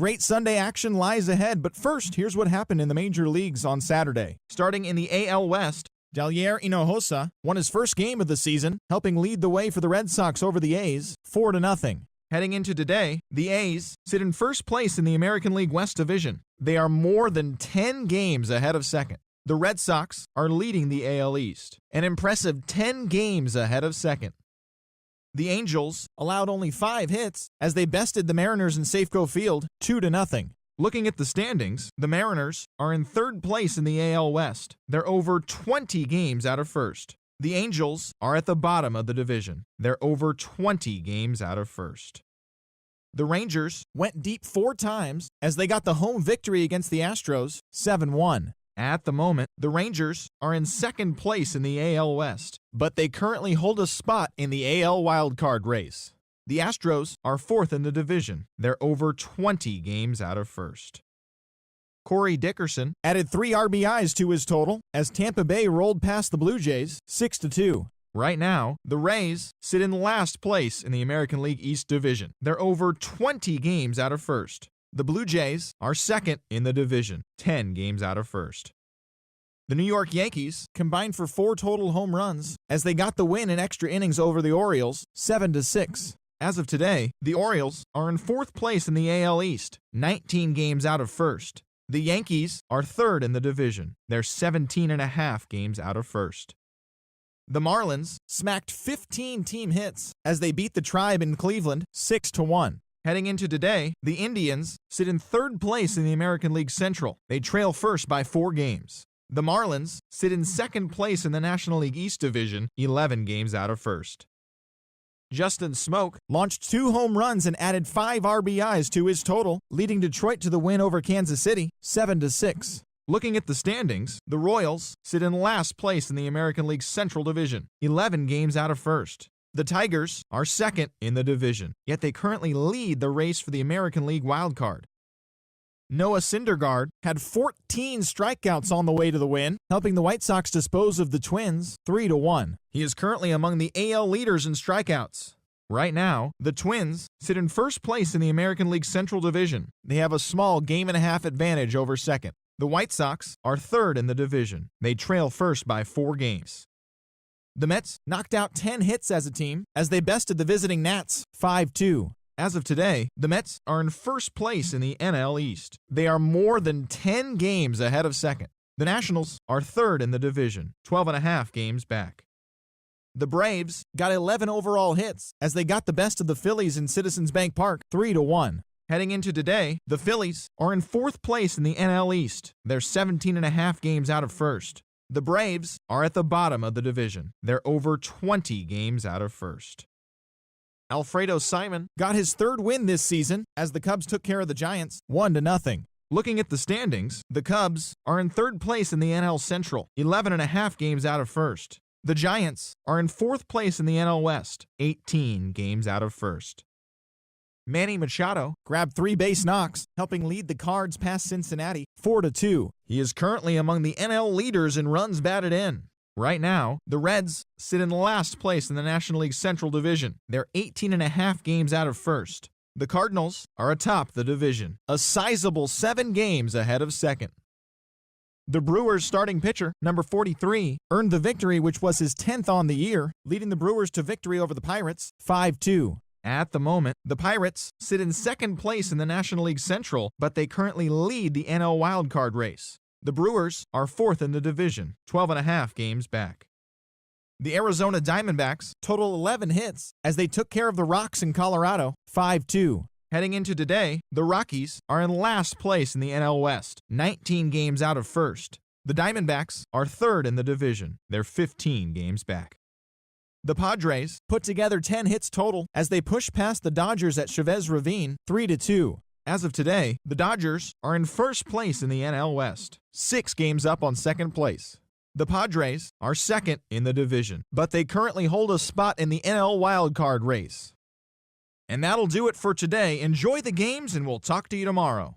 Great Sunday action lies ahead, but first, here's what happened in the major leagues on Saturday. Starting in the AL West, Dalier Hinojosa won his first game of the season, helping lead the way for the Red Sox over the A's, 4-0. Heading into today, the A's sit in first place in the American League West Division. They are more than 10 games ahead of second. The Red Sox are leading the AL East, an impressive 10 games ahead of second. The Angels allowed only 5 hits as they bested the Mariners in Safeco Field 2-0. Looking at the standings, the Mariners are in third place in the AL West. They're over 20 games out of first. The Angels are at the bottom of the division. They're over 20 games out of first. The Rangers went deep 4 times as they got the home victory against the Astros, 7-1. At the moment, the Rangers are in second place in the AL West, but they currently hold a spot in the AL wildcard race. The Astros are fourth in the division. They're over 20 games out of first. Corey Dickerson added 3 RBIs to his total as Tampa Bay rolled past the Blue Jays 6-2. Right now, the Rays sit in last place in the American League East Division. They're over 20 games out of first. The Blue Jays are second in the division, 10 games out of first. The New York Yankees combined for 4 total home runs as they got the win in extra innings over the Orioles, 7-6. As of today, the Orioles are in fourth place in the AL East, 19 games out of first. The Yankees are third in the division. They're 17.5 games out of first. The Marlins smacked 15 team hits as they beat the Tribe in Cleveland 6-1. Heading into today, the Indians sit in third place in the American League Central. They trail first by 4 games. The Marlins sit in second place in the National League East Division, 11 games out of first. Justin Smoke launched 2 home runs and added 5 RBIs to his total, leading Detroit to the win over Kansas City, 7-6. Looking at the standings, the Royals sit in last place in the American League Central Division, 11 games out of first. The Tigers are second in the division, yet they currently lead the race for the American League wildcard. Noah Syndergaard had 14 strikeouts on the way to the win, helping the White Sox dispose of the Twins 3-1. He is currently among the AL leaders in strikeouts. Right now, the Twins sit in first place in the American League Central Division. They have a small game-and-a-half advantage over second. The White Sox are third in the division. They trail first by 4 games. The Mets knocked out 10 hits as a team as they bested the visiting Nats 5-2. As of today, the Mets are in first place in the NL East. They are more than 10 games ahead of second. The Nationals are third in the division, 12.5 games back. The Braves got 11 overall hits as they got the best of the Phillies in Citizens Bank Park 3-1. Heading into today, the Phillies are in fourth place in the NL East. They're 17.5 games out of first. The Braves are at the bottom of the division. They're over 20 games out of first. Alfredo Simon got his 3rd win this season as the Cubs took care of the Giants 1-0. Looking at the standings, the Cubs are in 3rd place in the NL Central, 11.5 games out of first. The Giants are in 4th place in the NL West, 18 games out of first. Manny Machado grabbed 3 base knocks, helping lead the Cards past Cincinnati 4-2. He is currently among the NL leaders in runs batted in. Right now, the Reds sit in last place in the National League Central Division. They're 18.5 games out of first. The Cardinals are atop the division, a sizable 7 games ahead of second. The Brewers' starting pitcher, number 43, earned the victory, which was his 10th on the year, leading the Brewers to victory over the Pirates 5-2. At the moment, the Pirates sit in second place in the National League Central, but they currently lead the NL wildcard race. The Brewers are fourth in the division, 12.5 games back. The Arizona Diamondbacks total 11 hits as they took care of the Rocks in Colorado, 5-2. Heading into today, the Rockies are in last place in the NL West, 19 games out of first. The Diamondbacks are third in the division. They're 15 games back. The Padres put together 10 hits total as they pushed past the Dodgers at Chavez Ravine, 3-2. As of today, the Dodgers are in first place in the NL West, 6 games up on second place. The Padres are second in the division, but they currently hold a spot in the NL wildcard race. And that'll do it for today. Enjoy the games, and we'll talk to you tomorrow.